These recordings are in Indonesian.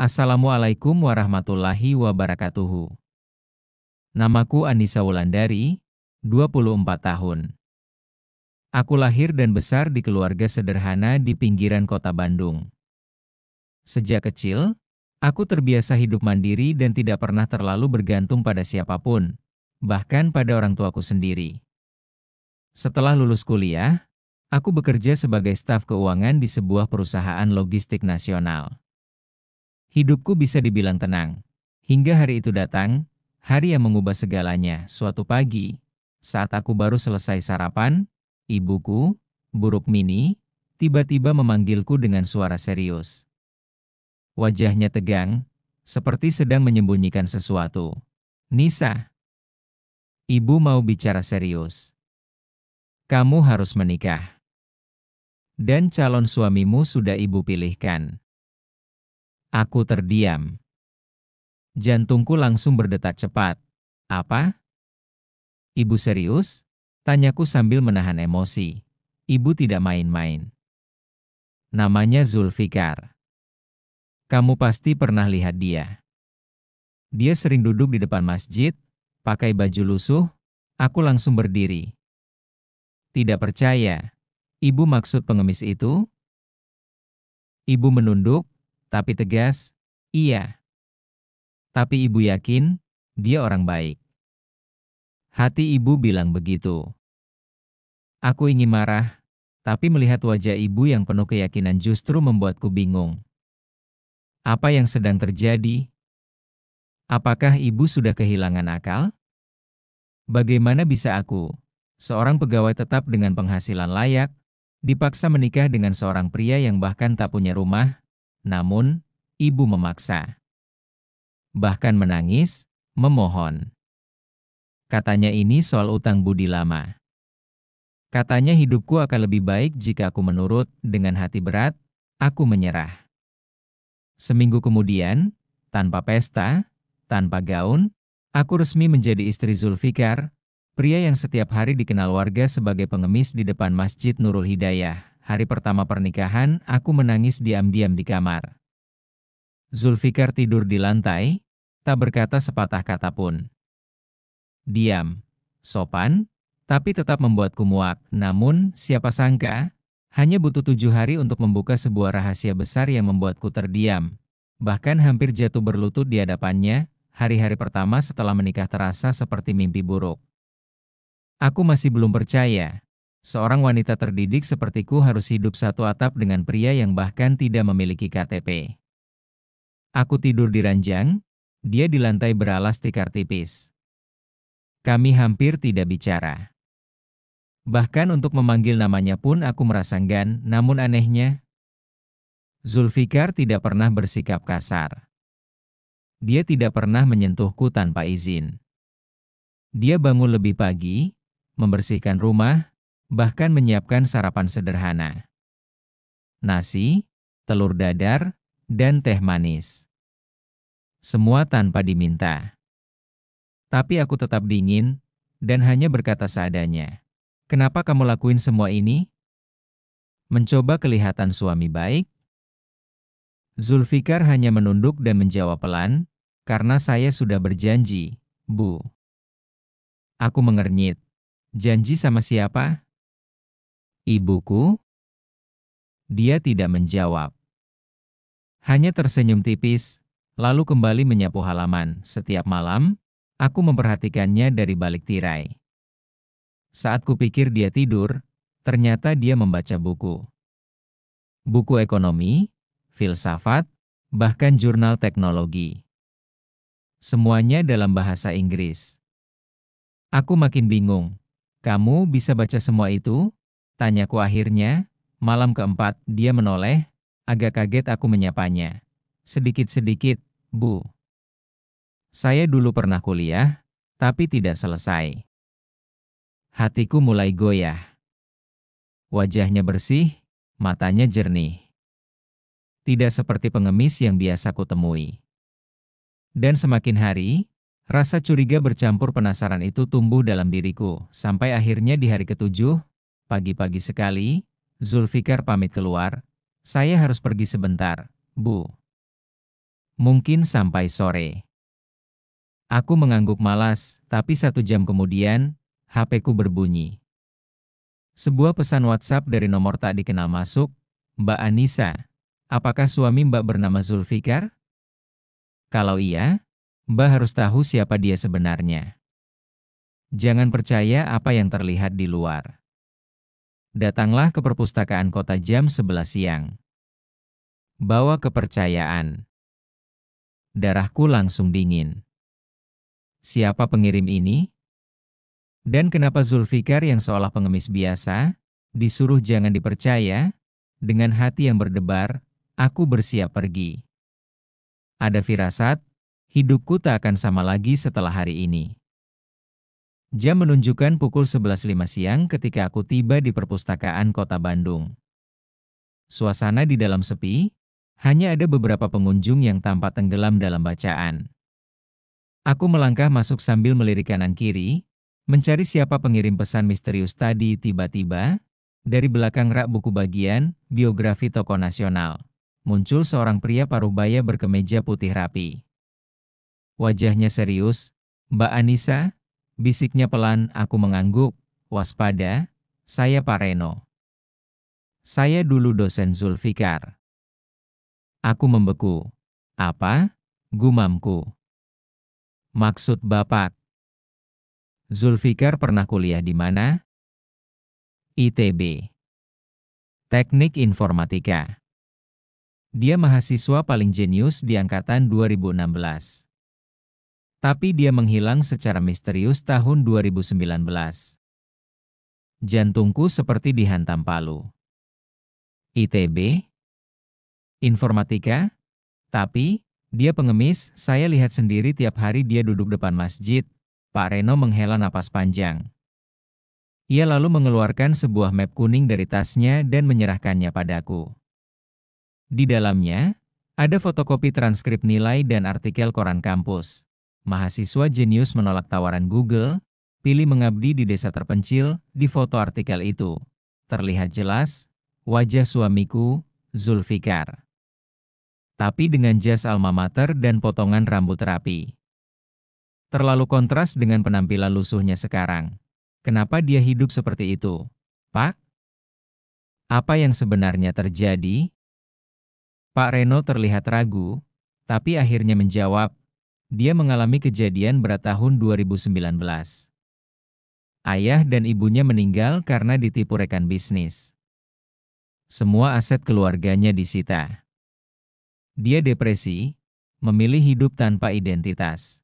Assalamualaikum warahmatullahi wabarakatuh. Namaku Anissa Wulandari, 24 tahun. Aku lahir dan besar di keluarga sederhana di pinggiran kota Bandung. Sejak kecil, aku terbiasa hidup mandiri dan tidak pernah terlalu bergantung pada siapapun, bahkan pada orang tuaku sendiri. Setelah lulus kuliah, aku bekerja sebagai staf keuangan di sebuah perusahaan logistik nasional. Hidupku bisa dibilang tenang, hingga hari itu datang, hari yang mengubah segalanya. Suatu pagi, saat aku baru selesai sarapan, ibuku, Bu Rukmini, tiba-tiba memanggilku dengan suara serius. Wajahnya tegang, seperti sedang menyembunyikan sesuatu. "Nisa, ibu mau bicara serius. Kamu harus menikah. Dan calon suamimu sudah ibu pilihkan." Aku terdiam. Jantungku langsung berdetak cepat. "Apa? Ibu serius?" Tanyaku sambil menahan emosi. Ibu tidak main-main. Namanya Zulfikar. Kamu pasti pernah lihat dia. Dia sering duduk di depan masjid, pakai baju lusuh. Aku langsung berdiri. Tidak percaya. Ibu maksud pengemis itu? Ibu menunduk, tapi tegas. Iya. Tapi ibu yakin, dia orang baik. Hati ibu bilang begitu. Aku ingin marah, tapi melihat wajah ibu yang penuh keyakinan justru membuatku bingung. Apa yang sedang terjadi? Apakah ibu sudah kehilangan akal? Bagaimana bisa aku, seorang pegawai tetap dengan penghasilan layak, dipaksa menikah dengan seorang pria yang bahkan tak punya rumah? Namun, ibu memaksa. Bahkan menangis, memohon. Katanya ini soal utang budi lama. Katanya hidupku akan lebih baik jika aku menurut. Dengan hati berat, aku menyerah. Seminggu kemudian, tanpa pesta, tanpa gaun, aku resmi menjadi istri Zulfikar, pria yang setiap hari dikenal warga sebagai pengemis di depan Masjid Nurul Hidayah. Hari pertama pernikahan, aku menangis diam-diam di kamar. Zulfikar tidur di lantai, tak berkata sepatah kata pun. Diam, sopan, tapi tetap membuatku muak. Namun, siapa sangka, hanya butuh 7 hari untuk membuka sebuah rahasia besar yang membuatku terdiam. Bahkan hampir jatuh berlutut di hadapannya, hari-hari pertama setelah menikah terasa seperti mimpi buruk. Aku masih belum percaya. Seorang wanita terdidik sepertiku harus hidup satu atap dengan pria yang bahkan tidak memiliki KTP. Aku tidur di ranjang, dia di lantai beralas tikar tipis. Kami hampir tidak bicara. Bahkan untuk memanggil namanya pun aku merasa enggan, namun anehnya, Zulfikar tidak pernah bersikap kasar. Dia tidak pernah menyentuhku tanpa izin. Dia bangun lebih pagi, membersihkan rumah, bahkan menyiapkan sarapan sederhana. Nasi, telur dadar, dan teh manis. Semua tanpa diminta. Tapi aku tetap dingin, dan hanya berkata seadanya. "Kenapa kamu lakuin semua ini? Mencoba kelihatan suami baik?" Zulfikar hanya menunduk dan menjawab pelan, "Karena saya sudah berjanji, Bu." Aku mengernyit. "Janji sama siapa?" "Ibuku?" Dia tidak menjawab. Hanya tersenyum tipis, lalu kembali menyapu halaman. Setiap malam, aku memperhatikannya dari balik tirai. Saat kupikir dia tidur, ternyata dia membaca buku. Buku ekonomi, filsafat, bahkan jurnal teknologi. Semuanya dalam bahasa Inggris. Aku makin bingung. "Kamu bisa baca semua itu?" Tanyaku akhirnya. Malam keempat, dia menoleh. Agak kaget aku menyapanya. "Sedikit-sedikit, Bu. Saya dulu pernah kuliah, tapi tidak selesai." Hatiku mulai goyah. Wajahnya bersih, matanya jernih. Tidak seperti pengemis yang biasa kutemui. Dan semakin hari, rasa curiga bercampur penasaran itu tumbuh dalam diriku. Sampai akhirnya di hari ketujuh, pagi-pagi sekali, Zulfikar pamit keluar. "Saya harus pergi sebentar, Bu. Mungkin sampai sore. Aku mengangguk malas, tapi 1 jam kemudian, HP-ku berbunyi. Sebuah pesan WhatsApp dari nomor tak dikenal masuk. Mbak Anissa, apakah suami Mbak bernama Zulfikar? Kalau iya, Mbak harus tahu siapa dia sebenarnya. Jangan percaya apa yang terlihat di luar. Datanglah ke perpustakaan kota jam 11 siang. Bawa kepercayaan. Darahku langsung dingin. Siapa pengirim ini? Dan kenapa Zulfikar yang seolah pengemis biasa, disuruh jangan dipercaya? Dengan hati yang berdebar, aku bersiap pergi. Ada firasat, hidupku tak akan sama lagi setelah hari ini. Jam menunjukkan pukul 11.05 siang ketika aku tiba di perpustakaan kota Bandung. Suasana di dalam sepi, hanya ada beberapa pengunjung yang tampak tenggelam dalam bacaan. Aku melangkah masuk sambil melirik kanan kiri, mencari siapa pengirim pesan misterius tadi. Tiba-tiba, dari belakang rak buku bagian, biografi tokoh nasional, muncul seorang pria paruh-baya berkemeja putih rapi. Wajahnya serius. Mbak Anissa, bisiknya pelan. Aku mengangguk. Waspada, saya Pak Reno. Saya dulu dosen Zulfikar. Aku membeku. Apa? Gumamku. Maksud Bapak? Zulfikar pernah kuliah di mana? ITB. Teknik Informatika. Dia mahasiswa paling jenius di angkatan 2016. Tapi dia menghilang secara misterius tahun 2019. Jantungku seperti dihantam palu. ITB? Informatika? Tapi, dia pengemis. Saya lihat sendiri tiap hari dia duduk depan masjid. Pak Reno menghela napas panjang. Ia lalu mengeluarkan sebuah map kuning dari tasnya dan menyerahkannya padaku. Di dalamnya, ada fotokopi transkrip nilai dan artikel koran kampus. Mahasiswa jenius menolak tawaran Google, pilih mengabdi di desa terpencil. Di foto artikel itu, terlihat jelas, wajah suamiku, Zulfikar. Tapi dengan jas alma mater dan potongan rambut rapi. Terlalu kontras dengan penampilan lusuhnya sekarang. Kenapa dia hidup seperti itu, Pak? Apa yang sebenarnya terjadi? Pak Reno terlihat ragu, tapi akhirnya menjawab. Dia mengalami kejadian berat tahun 2019. Ayah dan ibunya meninggal karena ditipu rekan bisnis. Semua aset keluarganya disita. Dia depresi, memilih hidup tanpa identitas.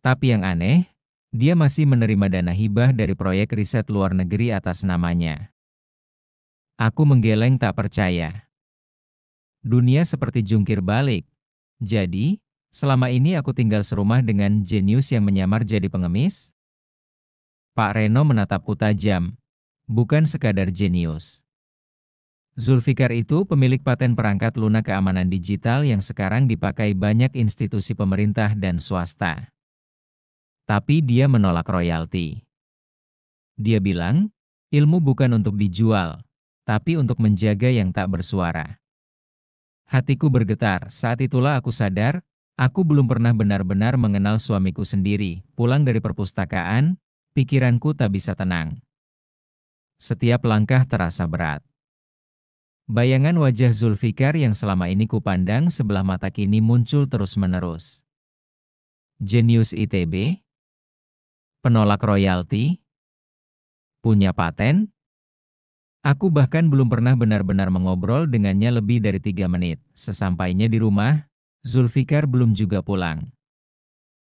Tapi yang aneh, dia masih menerima dana hibah dari proyek riset luar negeri atas namanya. Aku menggeleng tak percaya. Dunia seperti jungkir balik. Jadi, selama ini aku tinggal serumah dengan jenius yang menyamar jadi pengemis? Pak Reno menatapku tajam. Bukan sekadar jenius. Zulfikar itu pemilik paten perangkat lunak keamanan digital yang sekarang dipakai banyak institusi pemerintah dan swasta. Tapi dia menolak royalti. Dia bilang, ilmu bukan untuk dijual, tapi untuk menjaga yang tak bersuara. Hatiku bergetar. Saat itulah aku sadar, aku belum pernah benar-benar mengenal suamiku sendiri. Pulang dari perpustakaan, pikiranku tak bisa tenang. Setiap langkah terasa berat. Bayangan wajah Zulfikar yang selama ini kupandang sebelah mata kini muncul terus-menerus. Jenius ITB? Penolak royalti? Punya paten? Aku bahkan belum pernah benar-benar mengobrol dengannya lebih dari 3 menit. Sesampainya di rumah, Zulfikar belum juga pulang.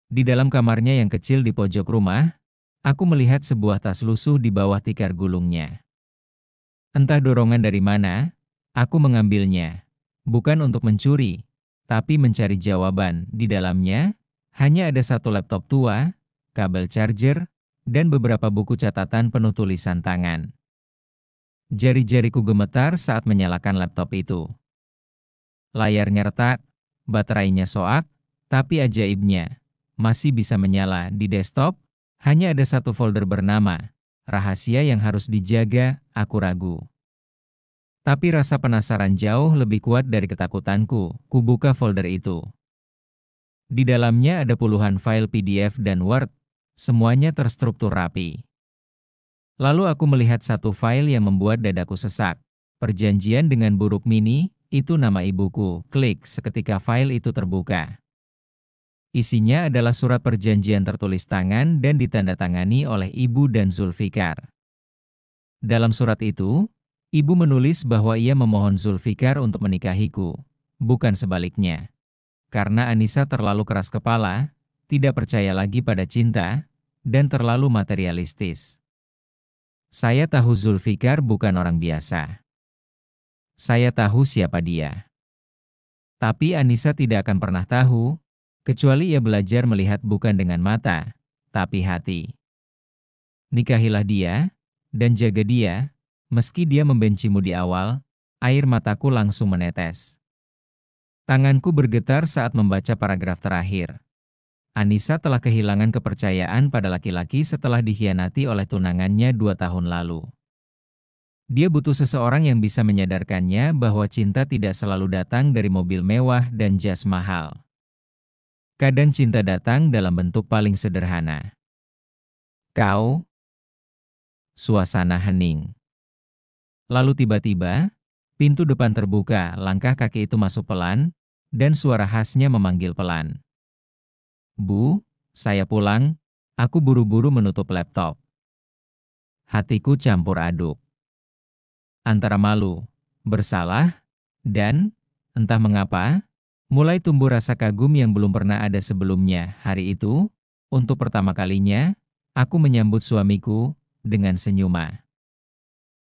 Di dalam kamarnya yang kecil di pojok rumah, aku melihat sebuah tas lusuh di bawah tikar gulungnya. Entah dorongan dari mana, aku mengambilnya. Bukan untuk mencuri, tapi mencari jawaban. Di dalamnya, hanya ada satu laptop tua, kabel charger, dan beberapa buku catatan penuh tulisan tangan. Jari-jariku gemetar saat menyalakan laptop itu. Layarnya retak, baterainya soak, tapi ajaibnya, masih bisa menyala. Di desktop, hanya ada satu folder bernama, rahasia yang harus dijaga. Aku ragu. Tapi rasa penasaran jauh lebih kuat dari ketakutanku. Kubuka folder itu. Di dalamnya ada puluhan file PDF dan Word, semuanya terstruktur rapi. Lalu aku melihat satu file yang membuat dadaku sesak. Perjanjian dengan buruk mini, itu nama ibuku. Klik, seketika file itu terbuka. Isinya adalah surat perjanjian tertulis tangan dan ditandatangani oleh ibu dan Zulfikar. Dalam surat itu, ibu menulis bahwa ia memohon Zulfikar untuk menikahiku, bukan sebaliknya. Karena Anissa terlalu keras kepala, tidak percaya lagi pada cinta, dan terlalu materialistis. Saya tahu Zulfikar bukan orang biasa. Saya tahu siapa dia. Tapi Anissa tidak akan pernah tahu, kecuali ia belajar melihat bukan dengan mata, tapi hati. Nikahilah dia, dan jaga dia, meski dia membencimu di awal, air mataku langsung menetes. Tanganku bergetar saat membaca paragraf terakhir. Anissa telah kehilangan kepercayaan pada laki-laki setelah dikhianati oleh tunangannya 2 tahun lalu. Dia butuh seseorang yang bisa menyadarkannya bahwa cinta tidak selalu datang dari mobil mewah dan jas mahal. Kadang cinta datang dalam bentuk paling sederhana. Kau. Suasana hening. Lalu tiba-tiba, pintu depan terbuka, langkah kaki itu masuk pelan, dan suara khasnya memanggil pelan. Bu, saya pulang, aku buru-buru menutup laptop. Hatiku campur aduk. Antara malu, bersalah, dan, entah mengapa, mulai tumbuh rasa kagum yang belum pernah ada sebelumnya. Hari itu, untuk pertama kalinya, aku menyambut suamiku dengan senyuman.